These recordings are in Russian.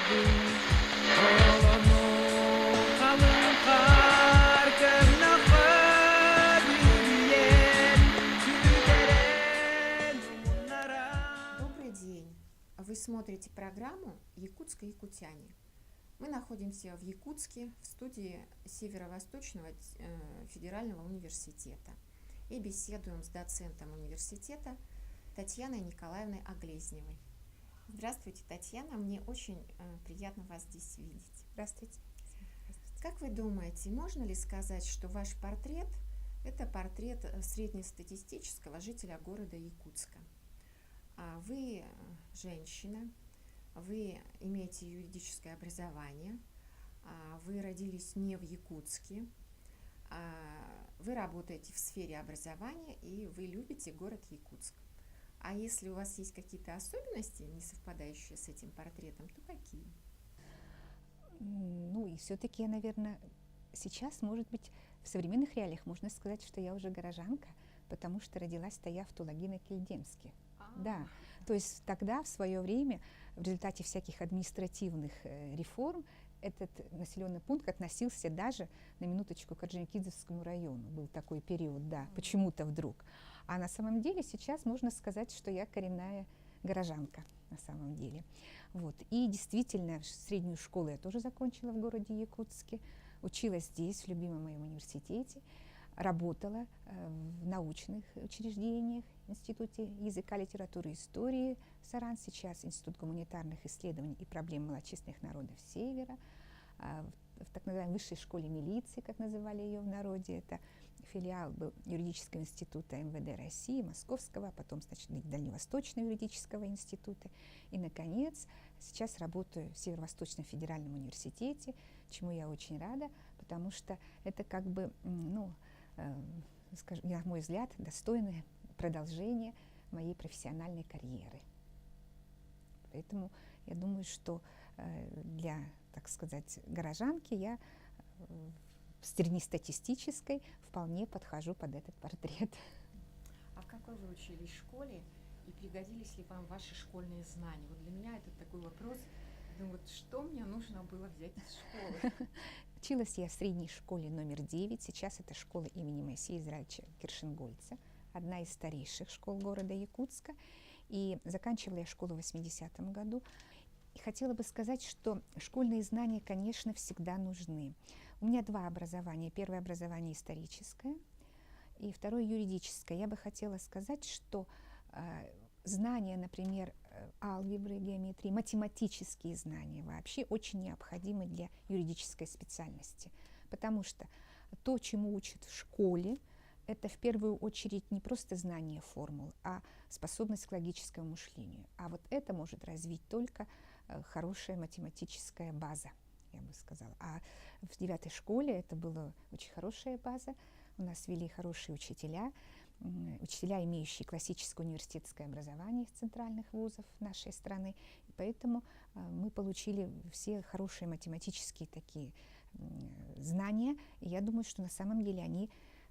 kalın farkına yürüyen tüderen bunlara. Добрый день! Вы смотрите программу «Якутско-якутяне». Мы находимся в Якутске, в студии Северо-Восточного федерального университета и беседуем с доцентом университета Татьяной Николаевной Оглезневой. Здравствуйте, Татьяна, мне очень приятно вас здесь видеть. Здравствуйте. Как вы думаете, можно ли сказать, что ваш портрет – это портрет среднестатистического жителя города Якутска? Вы женщина, вы имеете юридическое образование, вы родились не в Якутске, вы работаете в сфере образования и вы любите город Якутск. А если у вас есть какие-то особенности, не совпадающие с этим портретом, то какие? Ну и все-таки я, наверное, сейчас, может быть, в современных реалиях можно сказать, что я уже горожанка, потому что родилась-то я в Тулагино-Кельдемске. Да, то есть тогда, в свое время, в результате всяких административных реформ, этот населенный пункт относился даже, на минуточку, к Орджоникидзевскому району. Был такой период, да, почему-то вдруг. А на самом деле сейчас можно сказать, что я коренная горожанка на самом деле. Вот. И действительно, среднюю школу я тоже закончила в городе Якутске, училась здесь, в любимом моем университете, работала в научных учреждениях, Институте языка, литературы и истории Саран, сейчас Институт гуманитарных исследований и проблем малочисленных народов Севера, в так называемой высшей школе милиции, как называли ее в народе, это филиал был юридического института МВД России, Московского, а потом, значит, Дальневосточного юридического института. И, наконец, сейчас работаю в Северо-Восточном федеральном университете, чему я очень рада, потому что это как бы, скажем, на мой взгляд, достойное продолжение моей профессиональной карьеры. Поэтому я думаю, что для, так сказать, горожанки я среднестатистической вполне подхожу под этот портрет. А в какой вы учились в школе и пригодились ли вам ваши школьные знания? Вот для меня это такой вопрос, думаю, вот что мне нужно было взять из школы? Училась я в средней школе номер 9, сейчас это школа имени Моисея Израилевича Киршенгольца, одна из старейших школ города Якутска, и заканчивала я школу в 80-м году. И хотела бы сказать, что школьные знания, конечно, всегда нужны. У меня два образования. Первое образование историческое и второе юридическое. Я бы хотела сказать, что знания, например, алгебры, геометрии, математические знания вообще очень необходимы для юридической специальности, потому что то, чему учат в школе, это в первую очередь не просто знание формул, а способность к логическому мышлению. А вот это может развить только хорошая математическая база, я бы сказала. А в 9-й школе это была очень хорошая база. У нас вели хорошие учителя, имеющие классическое университетское образование из центральных вузов нашей страны. И поэтому мы получили все хорошие математические такие знания. И я думаю, что на самом деле они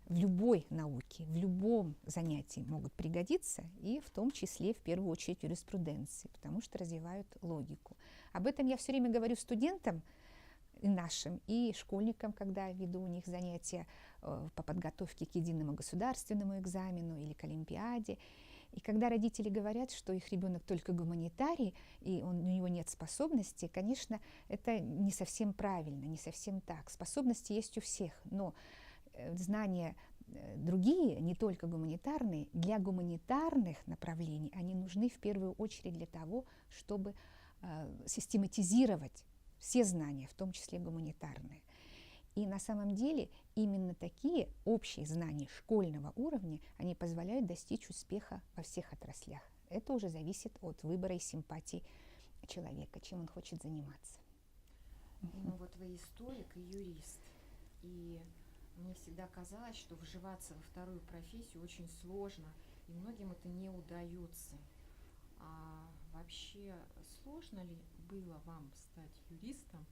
в любой науке, в любом занятии могут пригодиться, и в том числе, в первую очередь, юриспруденции, потому что развивают логику. Об этом я все время говорю студентам нашим и школьникам, когда веду у них занятия по подготовке к единому государственному экзамену или к олимпиаде. И когда родители говорят, что их ребенок только гуманитарий, и у него нет способностей, конечно, это не совсем правильно, не совсем так. Способности есть у всех, но знания другие, не только гуманитарные, для гуманитарных направлений они нужны в первую очередь для того, чтобы систематизировать все знания, в том числе гуманитарные. И на самом деле именно такие общие знания школьного уровня, они позволяют достичь успеха во всех отраслях. Это уже зависит от выбора и симпатий человека, чем он хочет заниматься. Ну вот вы историк и юрист, и мне всегда казалось, что вживаться во вторую профессию очень сложно, и многим это не удается. А вообще сложно ли было вам стать юристом?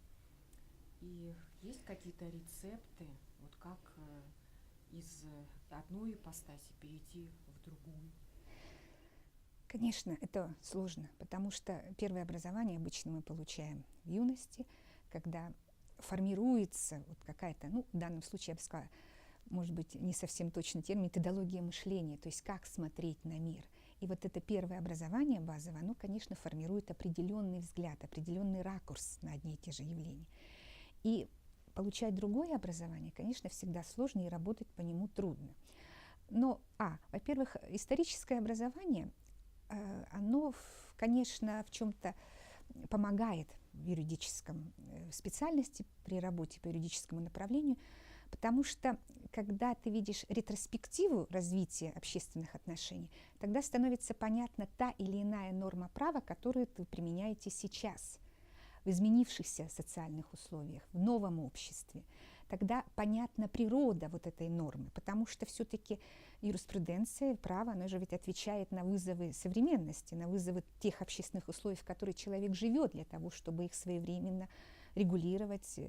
И есть какие-то рецепты, вот как из одной ипостаси перейти в другую? Конечно, это сложно, потому что первое образование обычно мы получаем в юности, когда формируется вот какая-то, ну, в данном случае я бы сказала, может быть, не совсем точный термин, методология мышления, то есть как смотреть на мир. И вот это первое образование базовое, оно, конечно, формирует определенный взгляд, определенный ракурс на одни и те же явления. И получать другое образование, конечно, всегда сложно и работать по нему трудно. Но, во-первых, историческое образование, оно, конечно, в чем-то помогает в юридическом специальности при работе по юридическому направлению, потому что, когда ты видишь ретроспективу развития общественных отношений, тогда становится понятна та или иная норма права, которую вы применяете сейчас, в изменившихся социальных условиях, в новом обществе. Тогда понятна природа вот этой нормы, потому что все-таки юриспруденция, право, оно же ведь отвечает на вызовы современности, на вызовы тех общественных условий, в которых человек живет, для того, чтобы их своевременно регулировать,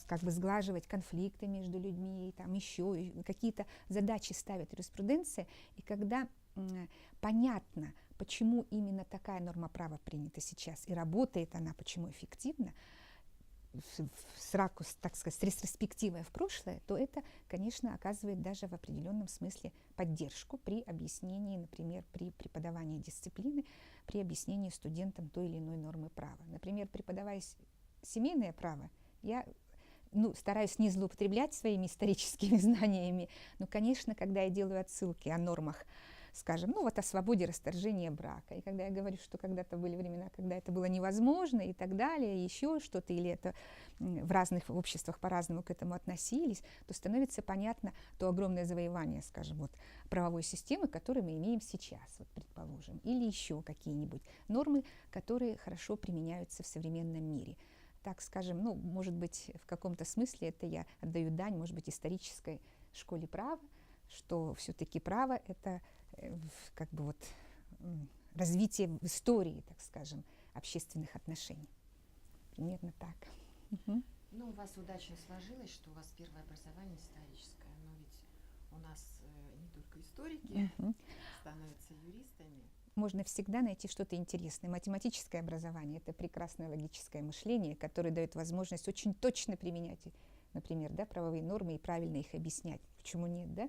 как бы сглаживать конфликты между людьми, там еще какие-то задачи ставит юриспруденция. И когда понятно, почему именно такая норма права принята сейчас, и работает она, почему эффективно, с ракурс, так сказать, с ретроспективой в прошлое, то это, конечно, оказывает даже в определенном смысле поддержку при объяснении, например, при преподавании дисциплины, при объяснении студентам той или иной нормы права. Например, преподавая семейное право, я стараюсь не злоупотреблять своими историческими знаниями, но, конечно, когда я делаю отсылки о нормах, скажем, о свободе расторжения брака, и когда я говорю, что когда-то были времена, когда это было невозможно и так далее, еще что-то, или это в разных обществах по-разному к этому относились, то становится понятно то огромное завоевание, скажем, правовой системы, которую мы имеем сейчас, предположим, или еще какие-нибудь нормы, которые хорошо применяются в современном мире. Так скажем, может быть, в каком-то смысле это я отдаю дань, может быть, исторической школе права, что все-таки право — это развитие в истории, так скажем, общественных отношений. Примерно так. У вас удачно сложилось, что у вас первое образование историческое, но ведь у нас не только историки становятся юристами. Можно всегда найти что-то интересное. Математическое образование — это прекрасное логическое мышление, которое дает возможность очень точно применять, например, правовые нормы и правильно их объяснять. Почему нет, да?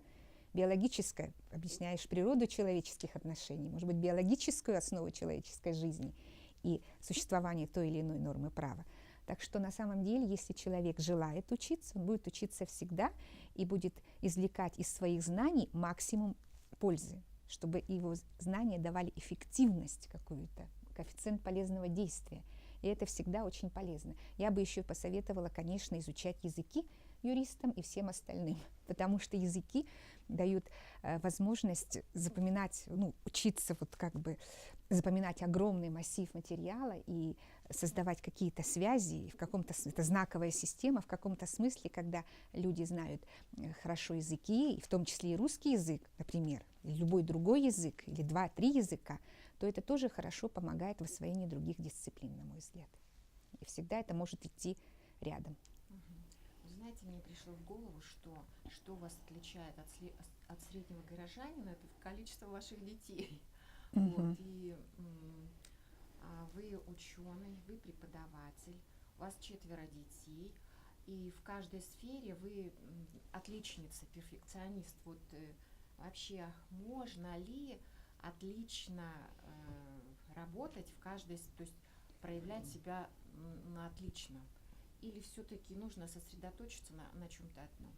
Биологическое — объясняешь природу человеческих отношений, может быть, биологическую основу человеческой жизни и существование той или иной нормы права. Так что на самом деле, если человек желает учиться, он будет учиться всегда и будет извлекать из своих знаний максимум пользы, чтобы его знания давали эффективность какую-то, коэффициент полезного действия. И это всегда очень полезно. Я бы еще посоветовала, конечно, изучать языки юристам и всем остальным, потому что языки дают возможность запоминать, учиться запоминать огромный массив материала и создавать какие-то связи, это знаковая система в каком-то смысле, когда люди знают хорошо языки, и в том числе и русский язык, например, или любой другой язык, или 2-3 языка, то это тоже хорошо помогает в освоении других дисциплин, на мой взгляд. И всегда это может идти рядом. Знаете, мне пришло в голову, что вас отличает от среднего горожанина, это количество ваших детей. И вы ученый, вы преподаватель, у вас 4 детей, и в каждой сфере вы отличница, перфекционист. Вообще, можно ли отлично работать в каждой, то есть проявлять себя на отлично? Или все-таки нужно сосредоточиться на чем-то одном?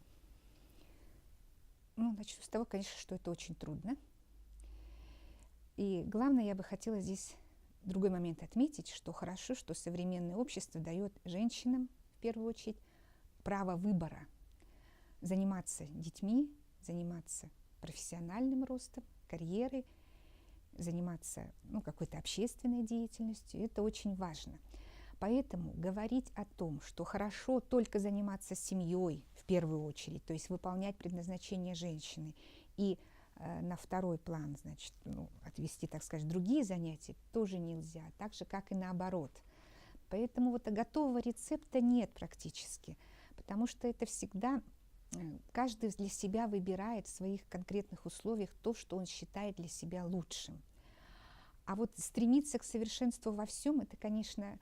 Начну с того, конечно, что это очень трудно. И главное, я бы хотела здесь другой момент отметить, что хорошо, что современное общество дает женщинам, в первую очередь, право выбора. Заниматься детьми, заниматься профессиональным ростом, карьерой, заниматься какой-то общественной деятельностью. Это очень важно. Поэтому говорить о том, что хорошо только заниматься семьей в первую очередь, то есть выполнять предназначение женщины, и на второй план, отвести, так сказать, другие занятия, тоже нельзя, так же, как и наоборот. Поэтому готового рецепта нет практически, потому что это всегда каждый для себя выбирает в своих конкретных условиях то, что он считает для себя лучшим. А вот стремиться к совершенству во всем, это, конечно,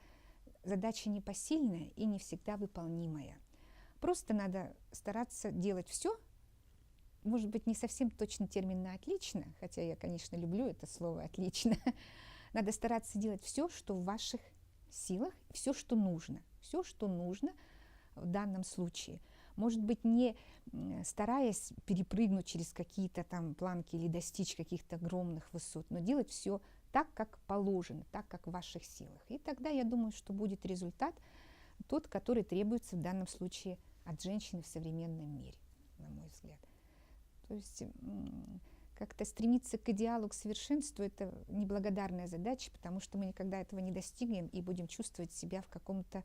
задача непосильная и не всегда выполнимая. Просто надо стараться делать все, может быть, не совсем точно термин на «отлично», хотя я, конечно, люблю это слово «отлично». Надо стараться делать все, что в ваших силах, все, что нужно в данном случае. Может быть, не стараясь перепрыгнуть через какие-то там планки или достичь каких-то огромных высот, но делать все так, как положено, так, как в ваших силах. И тогда, я думаю, что будет результат тот, который требуется в данном случае от женщины в современном мире, на мой взгляд. То есть как-то стремиться к идеалу, к совершенству – это неблагодарная задача, потому что мы никогда этого не достигнем и будем чувствовать себя в каком-то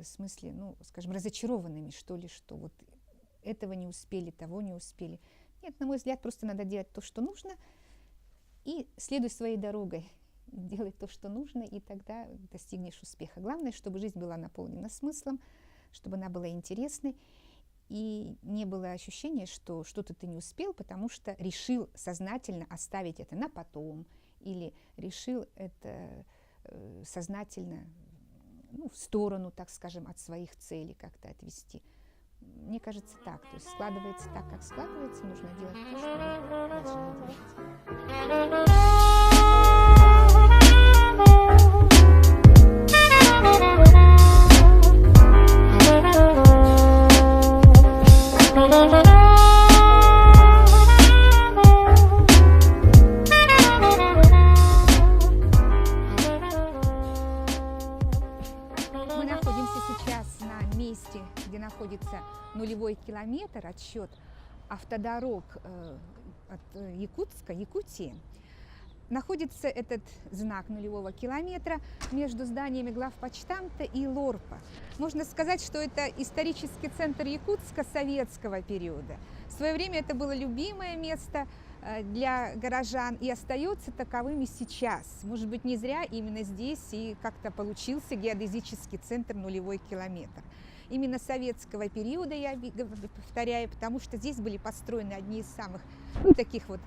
смысле, ну, скажем, разочарованными, что ли, что вот этого не успели, того не успели. Нет, на мой взгляд, просто надо делать то, что нужно, и следуй своей дорогой, делай то, что нужно, и тогда достигнешь успеха. Главное, чтобы жизнь была наполнена смыслом, чтобы она была интересной, и не было ощущения, что что-то ты не успел, потому что решил сознательно оставить это на потом, или решил это сознательно, ну, в сторону, так скажем, от своих целей как-то отвести. Мне кажется, так. То есть складывается так, как складывается, нужно делать то, что вы должны делать. Мы находимся сейчас на месте, где находится нулевой километр, отсчет автодорог от Якутска, Якутии. Находится этот знак нулевого километра между зданиями главпочтамта и Лорпа. Можно сказать, что это исторический центр Якутска советского периода. В свое время это было любимое место для горожан и остается таковым и сейчас. Может быть, не зря именно здесь и как-то получился геодезический центр нулевой километр. Именно советского периода, я повторяю, потому что здесь были построены одни из самых таких вот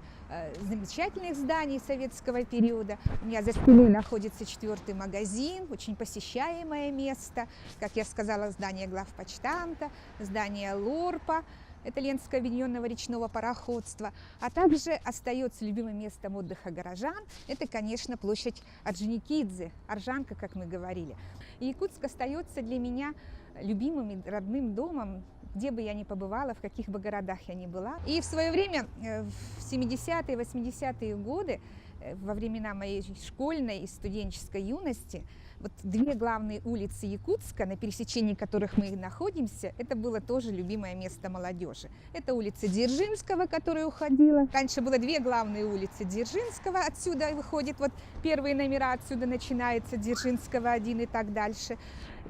замечательных зданий советского периода. У меня за спиной находится 4-й магазин, очень посещаемое место. Как я сказала, здание главпочтамта, здание Лорпа, это Ленского объединенного речного пароходства, а также остается любимым местом отдыха горожан. Это, конечно, площадь Орджоникидзе, Оржанка, как мы говорили. И Якутск остается для меня любимым и родным домом, где бы я ни побывала, в каких бы городах я ни была. И в свое время, в 70-е, 80-е годы, во времена моей школьной и студенческой юности, вот две главные улицы Якутска, на пересечении которых мы находимся, это было тоже любимое место молодежи. Это улица Дзержинского, которая уходила. Раньше было две главные улицы Дзержинского, отсюда выходит, вот первые номера отсюда начинаются, Дзержинского 1 и так дальше.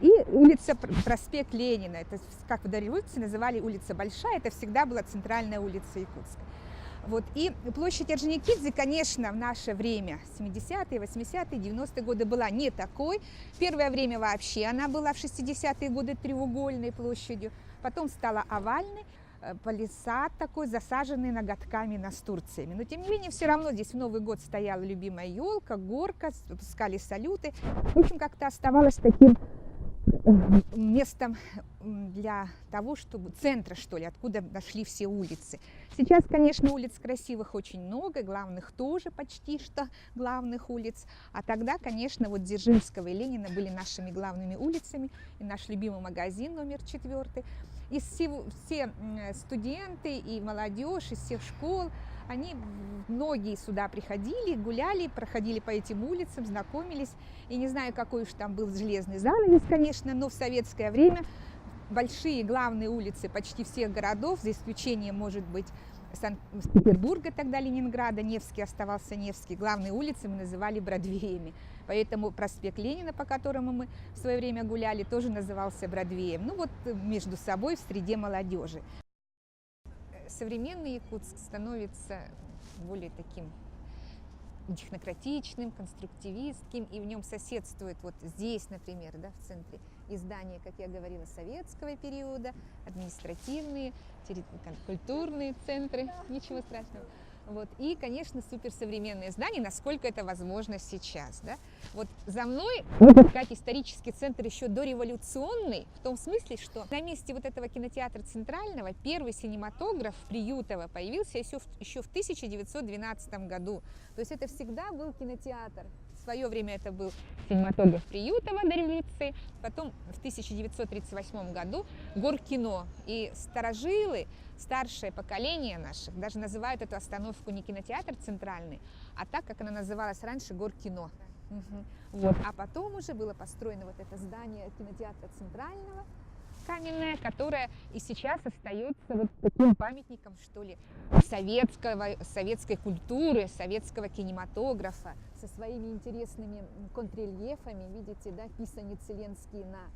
И улица проспект Ленина, это как в дореволюции называли улица Большая, это всегда была центральная улица Якутска. Вот. И площадь Орджоникидзе, конечно, в наше время, 70-е, 80-е, 90-е годы, была не такой. Первое время вообще она была в 60-е годы треугольной площадью, потом стала овальной, палисад такой, засаженный ноготками настурциями. Но, тем не менее, все равно здесь в Новый год стояла любимая елка, горка, пускали салюты. В общем, как-то оставалось таким местом для того, чтобы центра, что ли, откуда дошли все улицы. Сейчас, конечно, улиц красивых очень много, главных тоже почти что главных улиц. А тогда, конечно, вот Дзержинского и Ленина были нашими главными улицами, и наш любимый магазин номер 4. И все студенты и молодежь из всех школ, они многие сюда приходили, гуляли, проходили по этим улицам, знакомились. И не знаю, какой уж там был железный занавес, конечно, но в советское время большие главные улицы почти всех городов, за исключением, может быть, Санкт-Петербурга, тогда Ленинграда, Невский оставался Невский, главные улицы мы называли Бродвеями. Поэтому проспект Ленина, по которому мы в свое время гуляли, тоже назывался Бродвеем. Ну вот между собой в среде молодежи. Современный Якутск становится более таким технократичным, конструктивистским, и в нем соседствует вот здесь, например, да, в центре и здания, как я говорила, советского периода, административные, культурные центры, ничего страшного. Вот. И, конечно, суперсовременные здания, насколько это возможно сейчас. Да? Вот за мной, можно сказать, исторический центр еще дореволюционный, в том смысле, что на месте вот этого кинотеатра Центрального первый синематограф Приютова появился еще в 1912 году. То есть это всегда был кинотеатр. В свое время это был синематограф Приютова до революции, потом в 1938 году Горкино. И старожилы, старшее поколение наших даже называют эту остановку не кинотеатр Центральный, а так, как она называлась раньше, Горкино. Вот. А потом уже было построено вот это здание кинотеатра Центрального, каменное, которое и сейчас остается вот таким памятником, что ли, советской культуры, советского кинематографа, со своими интересными контррельефами. Видите, да, писаницы ленские на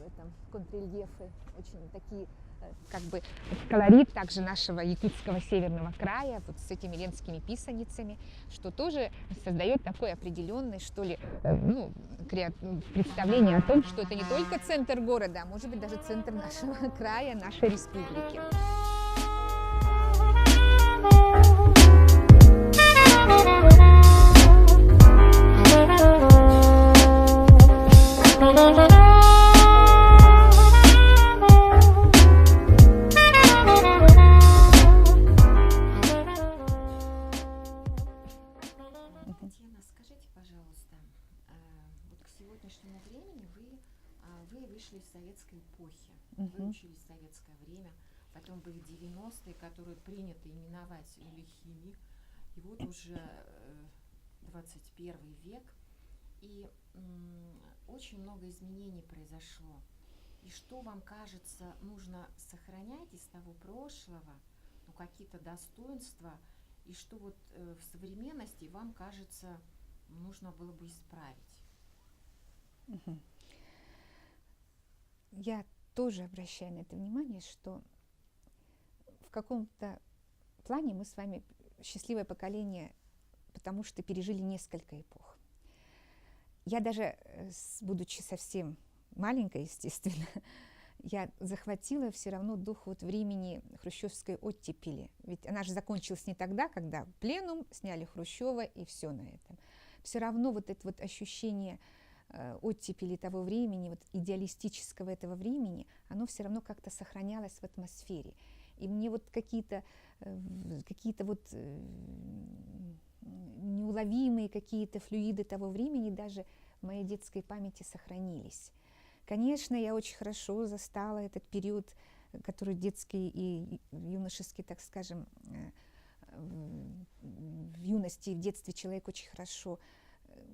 этом контррельефы, очень такие, как бы колорит также нашего якутского северного края, вот с этими ленскими писаницами, что тоже создает такое определенное, что ли, ну, представление о том, что это не только центр города, а может быть даже центр нашего края, нашей республики. Татьяна, скажите, пожалуйста, вот к сегодняшнему времени вы вышли из советской эпохи, вы учились в советское время, потом были 90-е, которые принято именовать лихими, и вот уже 21 век, и очень много изменений произошло. И что вам кажется, нужно сохранять из того прошлого, ну, какие-то достоинства, и что вот в современности вам кажется, нужно было бы исправить? Я тоже обращаю на это внимание, что в каком-то плане мы с вами счастливое поколение, потому что пережили несколько эпох. Я даже, будучи совсем маленькой, естественно, я захватила все равно дух вот времени хрущевской оттепели. Ведь она же закончилась не тогда, когда пленум, сняли Хрущева и все на этом. Все равно вот это вот ощущение оттепели того времени, вот идеалистического этого времени, оно все равно как-то сохранялось в атмосфере. И мне вот какие-то вот неуловимые какие-то флюиды того времени даже в моей детской памяти сохранились. Конечно, я очень хорошо застала этот период, который детский и юношеский, так скажем, в юности и в детстве человек очень хорошо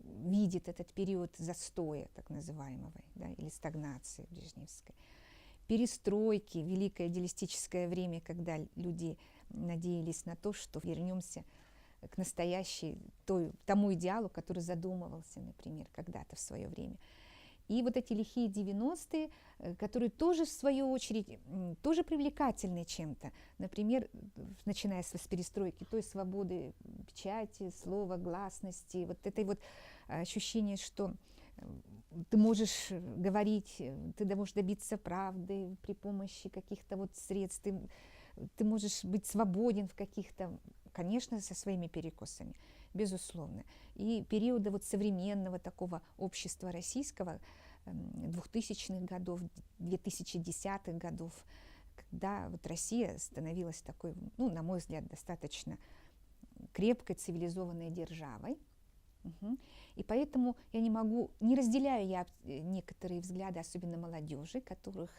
видит этот период застоя, так называемого, да, или стагнации брежневской. Перестройки, великое идеалистическое время, когда люди надеялись на то, что вернемся к тому идеалу, который задумывался, например, когда-то в свое время. И вот эти лихие 90-е, которые тоже, в свою очередь, тоже привлекательны чем-то. Например, начиная с перестройки, той свободы печати, слова, гласности, вот этой вот ощущение, что ты можешь говорить, ты можешь добиться правды при помощи каких-то вот средств, ты можешь быть свободен в каких-то, конечно, со своими перекосами, безусловно. И периода вот современного такого общества российского 2000-х годов, 2010-х годов, когда вот Россия становилась такой, ну, на мой взгляд, достаточно крепкой, цивилизованной державой. И поэтому я не разделяю я некоторые взгляды, особенно молодежи, которых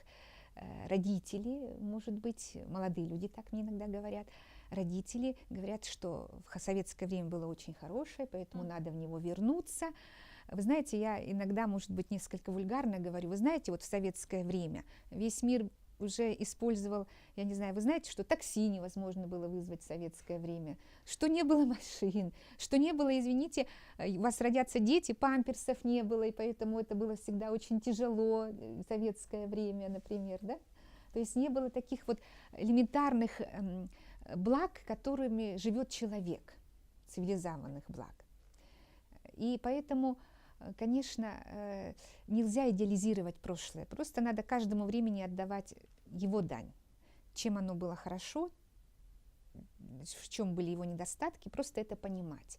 родители, может быть, молодые люди так мне иногда говорят, родители говорят, что в советское время было очень хорошее, поэтому надо в него вернуться. Вы знаете, я иногда, может быть, несколько вульгарно говорю, вы знаете, вот в советское время весь мир уже использовал, я не знаю, вы знаете, что такси невозможно было вызвать в советское время, что не было машин, что не было, извините, у вас родятся дети, памперсов не было, и поэтому это было всегда очень тяжело в советское время, например, да? То есть не было таких вот элементарных благ, которыми живет человек, цивилизованных благ. И поэтому конечно, нельзя идеализировать прошлое. Просто надо каждому времени отдавать его дань. Чем оно было хорошо, в чем были его недостатки, просто это понимать.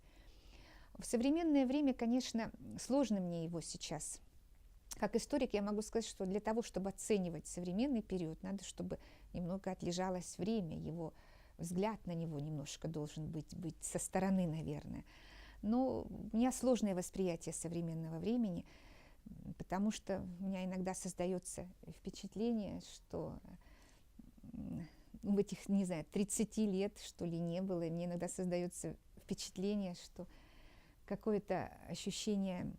В современное время, конечно, сложно мне его сейчас. Как историк я могу сказать, что для того, чтобы оценивать современный период, надо, чтобы немного отлежалось время, его взгляд на него немножко должен быть со стороны, наверное. Но у меня сложное восприятие современного времени, потому что у меня иногда создается впечатление, что в этих, не знаю, 30 лет, что ли, не было, и мне иногда создается впечатление, что какое-то ощущение,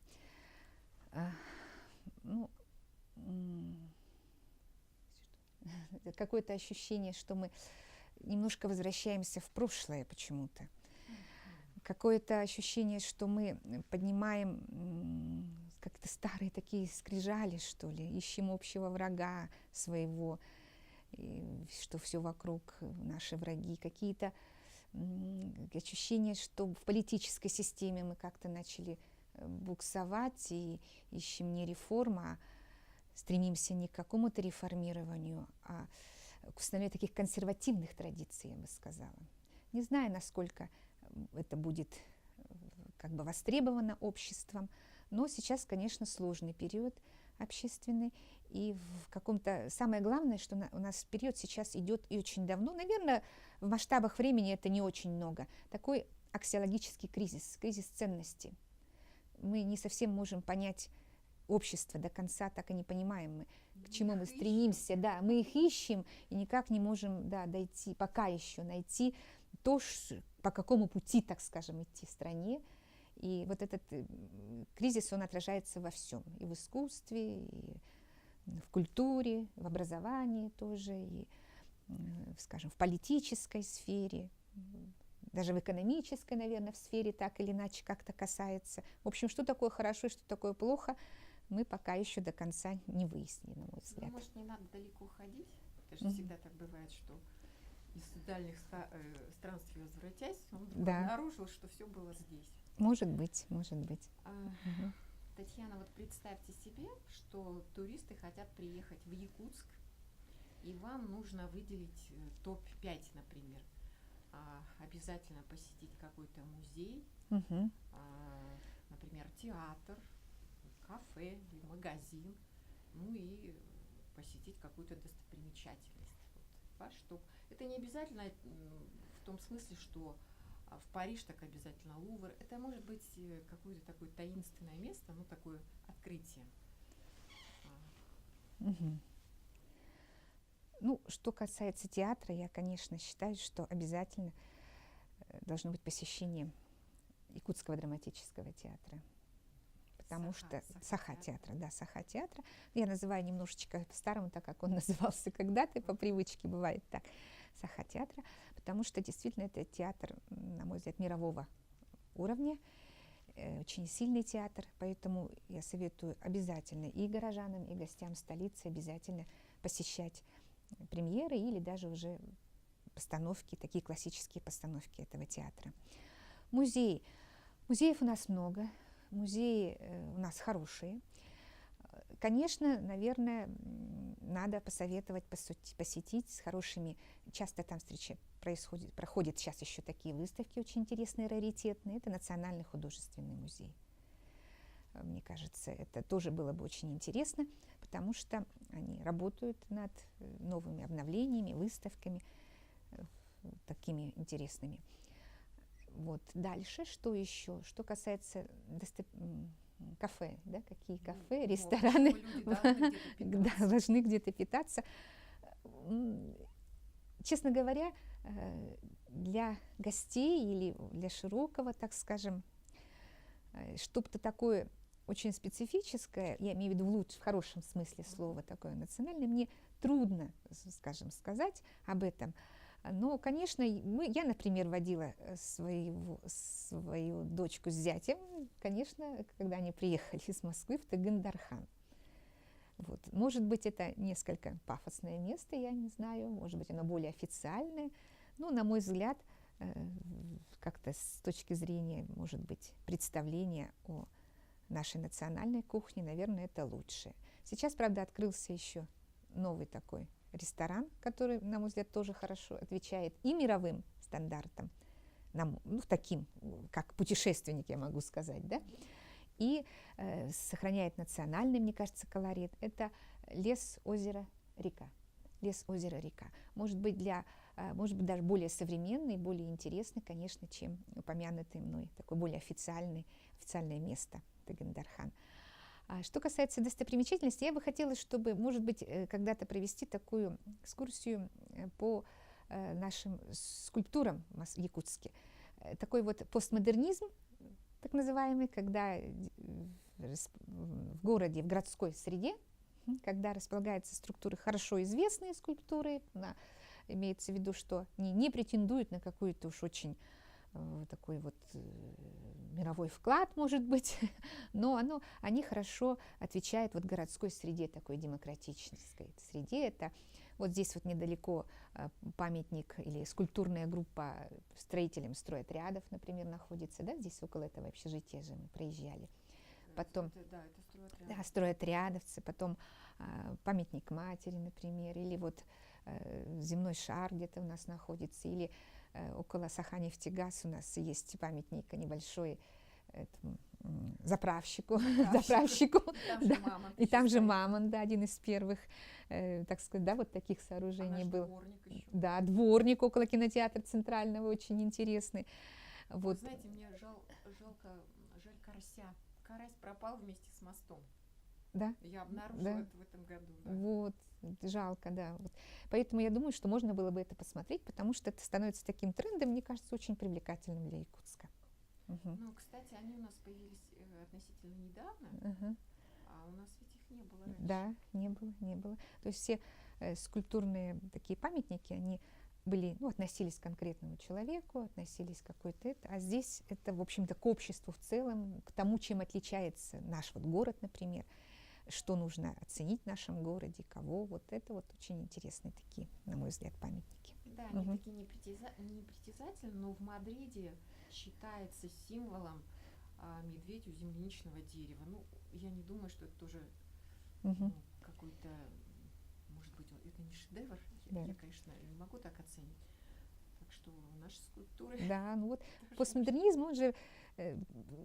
какое-то ощущение, что мы немножко возвращаемся в прошлое почему-то. Какое-то ощущение, что мы поднимаем как-то старые такие скрижали, что ли, ищем общего врага своего, что все вокруг наши враги, какие-то ощущения, что в политической системе мы как-то начали буксовать и ищем не реформу, а стремимся не к какому-то реформированию, а к установлению таких консервативных традиций, я бы сказала. Не знаю, насколько это будет как бы востребовано обществом, но сейчас, конечно, сложный период общественный, и в каком-то... Самое главное, что у нас период сейчас идет и очень давно, наверное, в масштабах времени это не очень много, такой аксиологический кризис, кризис ценностей. Мы не совсем можем понять общество до конца, так и не понимаем мы, к чему мы стремимся, да, мы их ищем и никак не можем, да, дойти, пока еще найти то, по какому пути, так скажем, идти в стране. И вот этот кризис, он отражается во всем, и в искусстве, и в культуре, в образовании тоже, и, скажем, в политической сфере, даже в экономической, наверное, в сфере так или иначе как-то касается. В общем, что такое хорошо и что такое плохо, мы пока еще до конца не выяснили, на мой взгляд. Ну, может, не надо далеко ходить? Это же всегда так бывает, что из дальних странствий возвратясь, он вдруг обнаружил, что все было здесь. Может быть, может быть. Татьяна, вот представьте себе, что туристы хотят приехать в Якутск, и вам нужно выделить топ-5, например. Обязательно посетить какой-то музей, например, театр, кафе, магазин, ну и посетить какую-то достопримечательность. Вот ваш топ. Это не обязательно в том смысле, что в Париж так обязательно Лувр. Это может быть какое-то такое таинственное место, ну такое открытие. Ну, что касается театра, я, конечно, считаю, что обязательно должно быть посещение Якутского драматического театра. Потому что Саха-театра, да, Саха-театра. Я называю немножечко по-старому, так как он назывался когда-то, по привычке бывает так, Саха-театра, потому что действительно это театр, на мой взгляд, мирового уровня, очень сильный театр, поэтому я советую обязательно и горожанам, и гостям столицы обязательно посещать премьеры или даже уже постановки, такие классические постановки этого театра. Музеи. Музеев у нас много, музеи у нас хорошие. Конечно, наверное, надо посоветовать посетить с хорошими, часто там проходят сейчас еще такие выставки очень интересные, раритетные, это Национальный художественный музей. Мне кажется, это тоже было бы очень интересно, потому что они работают над новыми обновлениями, выставками, такими интересными. Вот. Дальше, что еще? Что касается кафе, да, какие кафе, рестораны должны где-то питаться. Честно говоря, для гостей или для широкого, так скажем, что-то такое очень специфическое, я имею в виду в хорошем смысле слова, такое национальное, мне трудно, скажем, сказать об этом. Но, конечно, я, например, водила свою дочку с зятем, конечно, когда они приехали из Москвы в Тагандархан. Вот. Может быть, это несколько пафосное место, я не знаю, может быть, оно более официальное, но, на мой взгляд, как-то с точки зрения, может быть, представления о нашей национальной кухни, наверное, это лучшее. Сейчас, правда, открылся еще новый такой ресторан, который, на мой взгляд, тоже хорошо отвечает и мировым стандартам, ну, таким, как путешественник, я могу сказать, да, и сохраняет национальный, мне кажется, колорит. Это лес, озеро, река. Лес, озеро, река. Может быть, даже более современный, более интересный, конечно, чем упомянутый мной, такое более официальное место Тагендархан. Что касается достопримечательностей, я бы хотела, чтобы, может быть, когда-то провести такую экскурсию по нашим скульптурам в Якутске. Такой вот постмодернизм, так называемый, когда в городе, в городской среде, когда располагаются структуры хорошо известные скульптуры, имеется в виду, что не претендуют на какую-то уж очень такой вот мировой вклад, может быть, но они хорошо отвечают вот городской среде, такой демократической среде. Это вот здесь вот недалеко памятник или скульптурная группа строителям стройотрядов, например, находится, да, здесь около этого общежития же мы проезжали. Потом, это стройотрядовцы. Да, стройотрядовцы, потом памятник матери, например, или вот земной шар где-то у нас находится, или около Саха-Нефтегаз у нас есть памятник небольшой этому, заправщику. Там же Да. мамонт И там еще же стоит. мамонт, да, один из первых, так сказать, да, вот таких сооружений наш был. дворник еще. Да, дворник около кинотеатра Центрального, очень интересный. Вот. Вот. Знаете, мне жаль карася. Карась пропал вместе с мостом. Да? Я обнаружила Да. это в этом году. Да. Вот, жалко, да. Вот. Поэтому я думаю, что можно было бы это посмотреть, потому что это становится таким трендом, мне кажется, очень привлекательным для Якутска. Мгм. Ну, кстати, они у нас появились относительно недавно, Ага. а у нас ведь их не было раньше. Да, не было. То есть все скульптурные такие памятники, они были, ну, относились к конкретному человеку, относились к какой-то а здесь это, в общем-то, к обществу в целом, к тому, чем отличается наш вот город, например, что нужно оценить в нашем городе, кого, вот это вот очень интересные такие, на мой взгляд, памятники. Да, они Мгм. такие непритязательные, но в Мадриде считается символом медведь у земляничного дерева. Ну, я не думаю, что это тоже Мгм. какой-то, может быть, это не шедевр. Да. Я, конечно, не могу так оценить. Так что наши скульптуры... Да, ну вот тоже постмодернизм, он же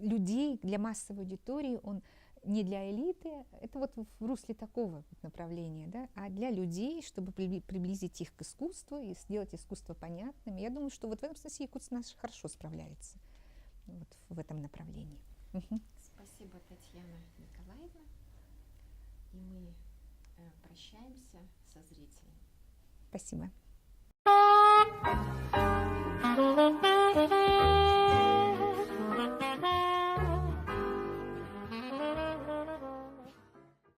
людей для массовой аудитории, он не для элиты, это вот в русле такого вот направления, да, а для людей, чтобы приблизить их к искусству и сделать искусство понятным. Я думаю, что вот в этом смысле Якутск наш хорошо справляется вот в этом направлении. Мгм. Спасибо, Татьяна Николаевна. И мы прощаемся со зрителями. Спасибо.